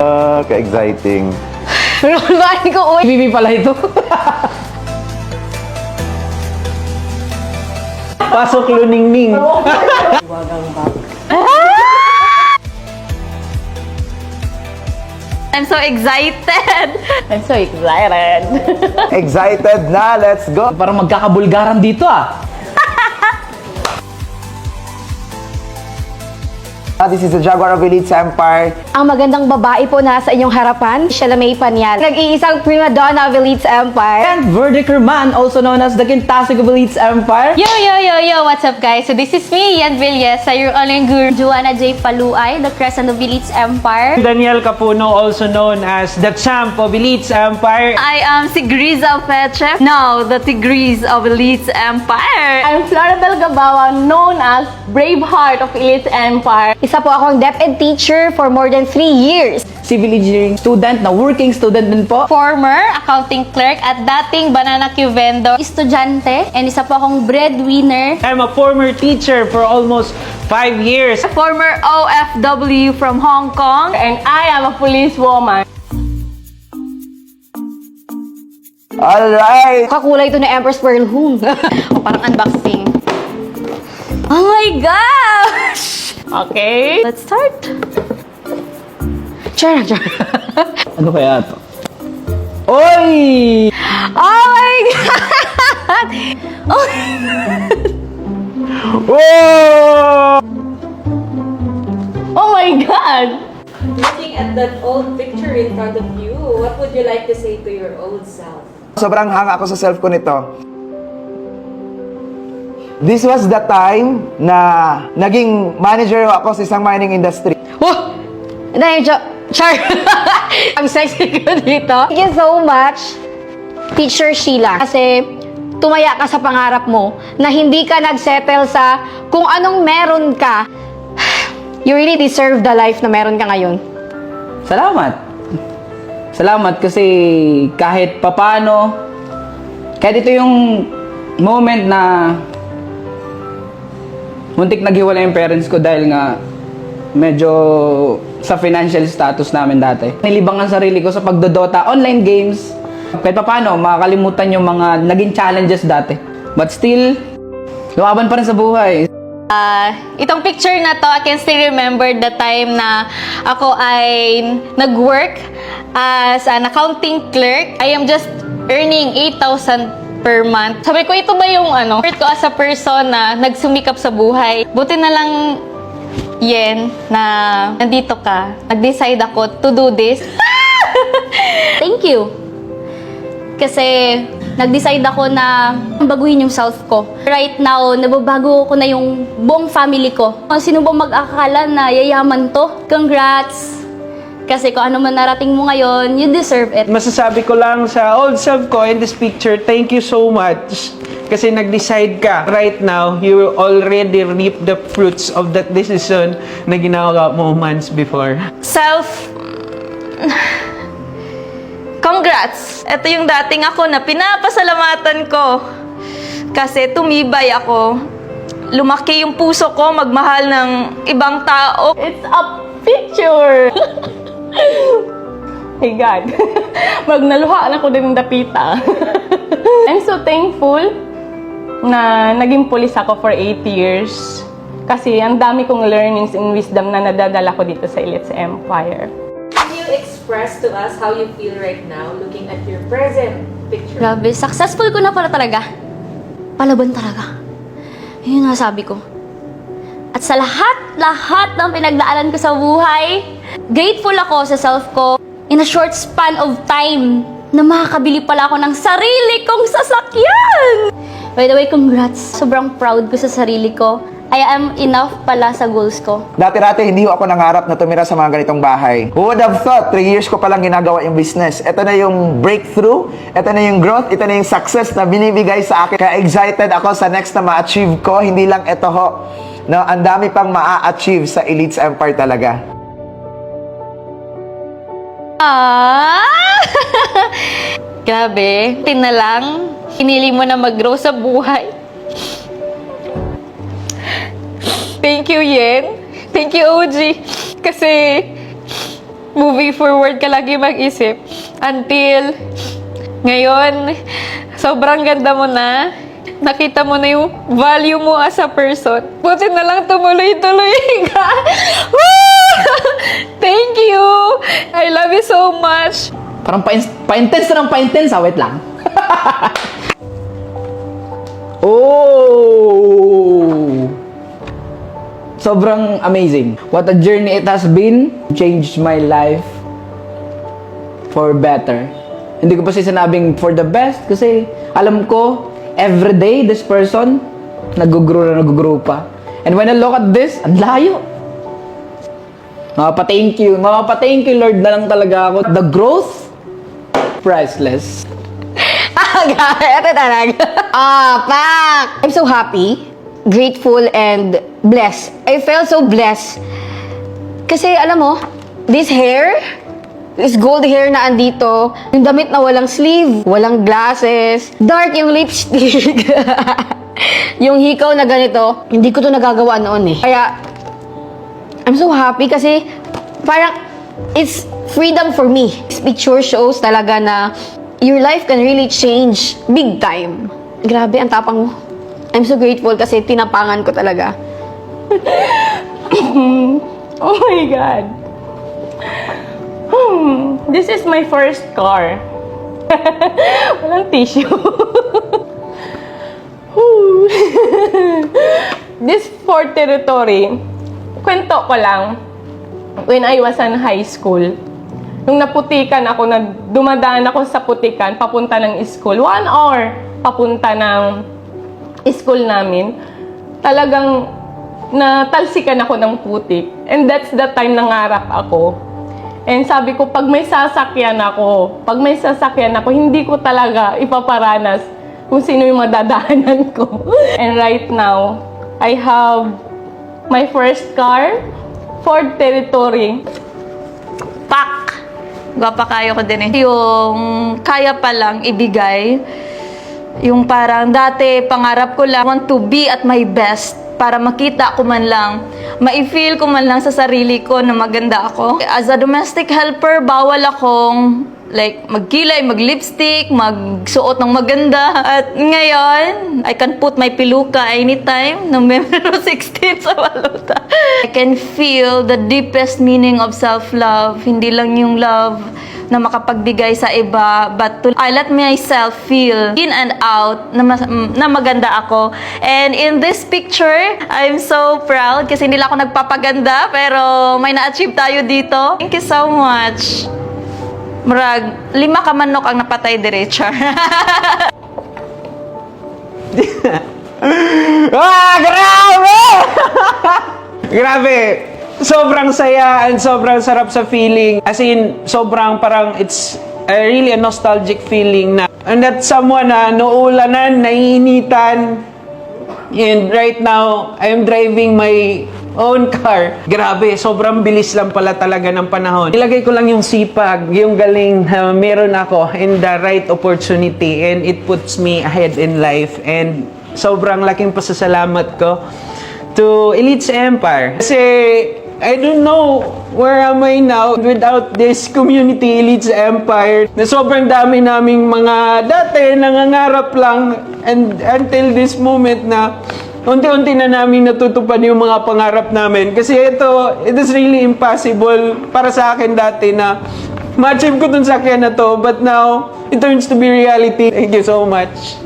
Ka-exciting. Rolman ko, uy. Bibi pala ito. Pasok luningning. I'm so excited. I'm so excited. Excited na, let's go. Parang magkakabulgaran dito ah. This is the Jaguar of Elites Empire. Ang magandang babae po nasa inyong harapan, siya May Panyal. Nag-iisang prima donna of Elites Empire. And Verdict Herman, also known as the Kintasig of Elites Empire. Yo, what's up guys? So this is me, Yan Villesa, your online guru. Joanna J. Paluay, the Crescent of Elites Empire. Daniel Capuno, also known as the Champ of Elites Empire. I am Sigriza Peche, now the Tigris of Elites Empire. I'm Florabel Gabawa, known as Braveheart of Elites Empire. Isa po akong DepEd teacher for more than 3 years. Civil engineering student na working student din po. Former accounting clerk at dating Banana Q vendor, estudyante, and isa po akong breadwinner. I'm a former teacher for almost 5 years. Former OFW from Hong Kong. And I am a police woman. Alright! Kakulay ito ni Empress Pearl Hung. O, parang unboxing. Oh my gosh! Okay. Let's start. Char. Ano kaya to? Oy! Oh my god! Oh my Whoa! Oh my God! Looking at that old picture in front of you, what would you like to say to your old self? Sobrang hanga ako sa self ko nito. This was the time na naging manager ako sa isang mining industry. Oh! Dahil, Char. Ang sexy ko dito. Thank you so much, Teacher Sheila. Kasi tumaya ka sa pangarap mo na hindi ka nagsettle sa kung anong meron ka. You really deserve the life na meron ka ngayon. Salamat. Salamat kasi kahit papano, kahit ito yung moment na muntik naghiwalay yung parents ko dahil nga medyo sa financial status namin dati. Nilibangan sarili ko sa pagdodota online games. Kahit paano, makakalimutan yung mga naging challenges dati. But still, lumaban pa rin sa buhay. Itong picture na to, I can still remember the time na ako ay nag-work as an accounting clerk. I am just earning 8,000 per month. Sabi ko, ito ba yung worth ko as a person na nagsumikap sa buhay? Buti na lang, Yen, na nandito ka. Nag-decide ako to do this. Thank you. Kasi nag-decide ako na baguhin yung self ko. Right now, nababago ko na yung buong family ko. Sino bang mag-akala na yayaman to? Congrats! Kasi kung ano man narating mo ngayon, you deserve it. Masasabi ko lang sa old self ko in this picture, thank you so much. Kasi nag-decide ka. Right now, you already reap the fruits of that decision na ginawa mo months before. Self, congrats! Ito yung dating ako na pinapasalamatan ko. Kasi tumibay ako. Lumaki yung puso ko magmahal ng ibang tao. It's a picture! Hey God, magnaluhaan ako din ng dapita. I'm so thankful na naging police ako for 8 years. Kasi ang dami kong learnings and wisdom na nadadala ko dito sa Elites Empire. Can you express to us how you feel right now looking at your present picture? Grabe, successful ko na pala talaga. Palaban talaga. Yun nga sabi ko. At sa lahat ng pinagdaanan ko sa buhay, grateful ako sa self ko in a short span of time na makakabili pala ako ng sarili kong sasakyan. By the way, congrats. Sobrang proud ko sa sarili ko. I am enough pala sa goals ko. Dati-dati hindi ako nangarap na tumira sa mga ganitong bahay. Who would have thought, 3 years ko palang ginagawa yung business. Ito na yung breakthrough, ito na yung growth, ito na yung success na binibigay sa akin. Kaya excited ako sa next na ma-achieve ko. Hindi lang ito ho. No, ang dami pang ma-achieve sa Elites Empire talaga. Grabe, na lang. Hinili mo na mag-grow sa buhay. Thank you, Yen. Thank you, OG. Kasi moving forward ka lagi mag-isip. Until ngayon, sobrang ganda mo na. Nakita mo na yung value mo as a person. Buti na lang tumuloy-tuloy ka. Woo! Thank you! I love you so much. Parang pa-intense na ng pa-intense. Wait lang. Oh! Sobrang amazing. What a journey it has been. Changed my life for better. Hindi ko pa sinabing for the best kasi alam ko, every day, this person, nag-grow pa. And when I look at this, ang layo. Mapapa-thank you, Lord na lang talaga ako. The growth, priceless. Ito talaga. Pak! I'm so happy, grateful, and blessed. I felt so blessed. Kasi alam mo, this hair, this gold hair na andito, yung damit na walang sleeve, walang glasses, dark yung lipstick, yung hikaw na ganito, hindi ko to nagagawa noon eh. Kaya, I'm so happy kasi parang it's freedom for me. This picture shows talaga na your life can really change big time. Grabe, ang tapang mo. I'm so grateful kasi tinapangan ko talaga. Oh my God. This is my first car. Walang tissue. This Ford Territory, kwento ko lang, when I was in high school, nung naputikan ako, dumadaan ako sa putikan, papunta ng school, 1 hour papunta ng school namin, talagang natalsikan ako ng putik. And that's the time nangarap ako. And sabi ko, pag may sasakyan ako, hindi ko talaga ipaparanas kung sino yung madadaanan ko. And right now, I have my first car, Ford Territory. Pak! Gwapa kayo ko din eh. Yung kaya palang ibigay, yung parang dati pangarap ko lang, want to be at my best para makita ko man lang, ma-feel ko man lang sa sarili ko na maganda ako. As a domestic helper, bawal akong like magkilay, mag-lipstick, magsuot ng maganda. At ngayon, I can put my piluka anytime, November 16 sa baluta. I can feel the deepest meaning of self-love. Hindi lang yung love na makapagbigay sa iba, but to I let myself feel in and out na maganda ako. And in this picture, I'm so proud kasi hindi lang ako nagpapaganda, pero may na-achieve tayo dito. Thank you so much. Murag, 5 ka manok ang napatay diretso. Grabe! Grabe! Sobrang saya and sobrang sarap sa feeling. As in, sobrang parang it's really a nostalgic feeling na and that someone na nauulanan, naiinitan, and right now, I'm driving my own car. Grabe, sobrang bilis lang pala talaga ng panahon. Ilagay ko lang yung sipag, yung galing na meron ako in the right opportunity and it puts me ahead in life. And sobrang laking pasasalamat ko to Elites Empire. Kasi I don't know where am I now without this community, Elites Empire, na sobrang dami naming mga dati nangangarap lang and until this moment na unti-unti na namin natutupad yung mga pangarap namin. Kasi it is really impossible para sa akin dati na ma-achieve ko dun sakyan na to, but now it turns to be reality. Thank you so much.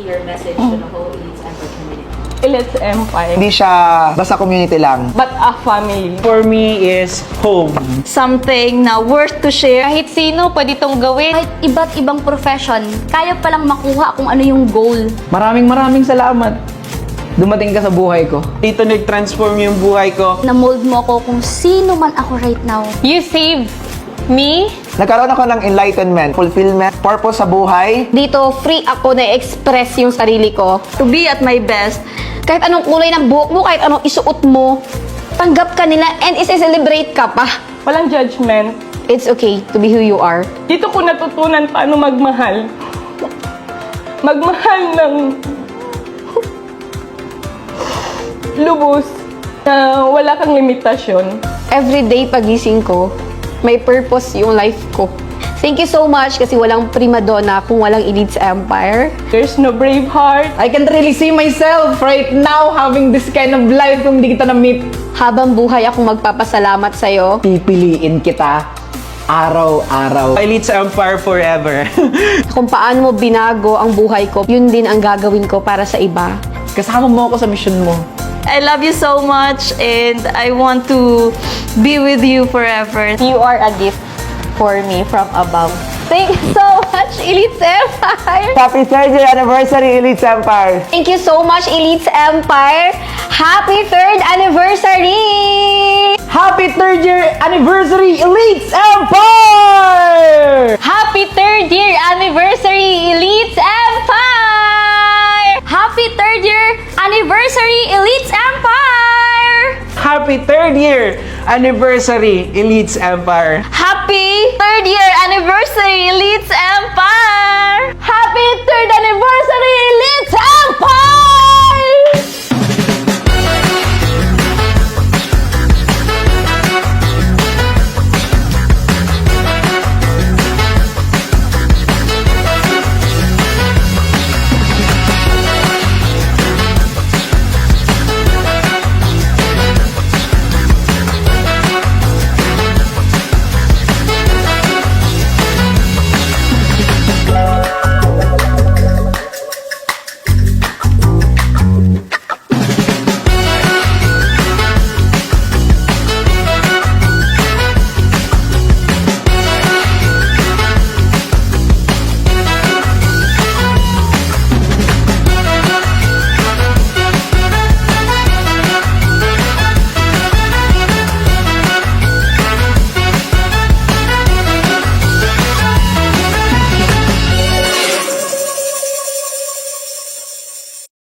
Your message to the whole Elites Empire community. Elites Empire. Hindi siya basta community lang. But a family. For me is home. Something na worth to share. Kahit sino, pwede itong gawin. Kahit iba't ibang profession, kaya palang makuha kung ano yung goal. Maraming salamat. Dumating ka sa buhay ko. Dito nag-transform yung buhay ko. Na-mold mo ako kung sino man ako right now. You save me. Nagkaroon ako ng enlightenment, fulfillment, purpose sa buhay. Dito, free ako na express yung sarili ko. To be at my best. Kahit anong kulay ng buhok mo, kahit anong isuot mo, Tanggap ka nila and isi-celebrate ka pa. Walang judgment. It's okay to be who you are. Dito ko natutunan paano magmahal. Magmahal ng lubos na wala kang limitasyon. Everyday pagising ko, may purpose yung life ko. Thank you so much kasi walang primadonna kung walang Elites Empire. There's no brave heart. I can really see myself right now having this kind of life kung di kita na-meet. Habang buhay akong magpapasalamat sa'yo. Pipiliin kita araw-araw. Elites Empire forever. Kung paano mo binago ang buhay ko, yun din ang gagawin ko para sa iba. Kasama mo ako sa mission mo. I love you so much and I want to be with you forever. You are a gift for me from above. Thank you so much, Elites Empire! Happy 3rd year anniversary, Elites Empire! Thank you so much, Elites Empire! Happy 3rd anniversary! Happy 3rd year anniversary, Elites Empire! Happy 3rd year anniversary, Elites Empire! Happy 3rd year anniversary, Elites Empire! Happy 3rd year anniversary, Elites Empire. Happy 3rd year anniversary, Elites Empire! Happy 3rd anniversary, Elites Empire!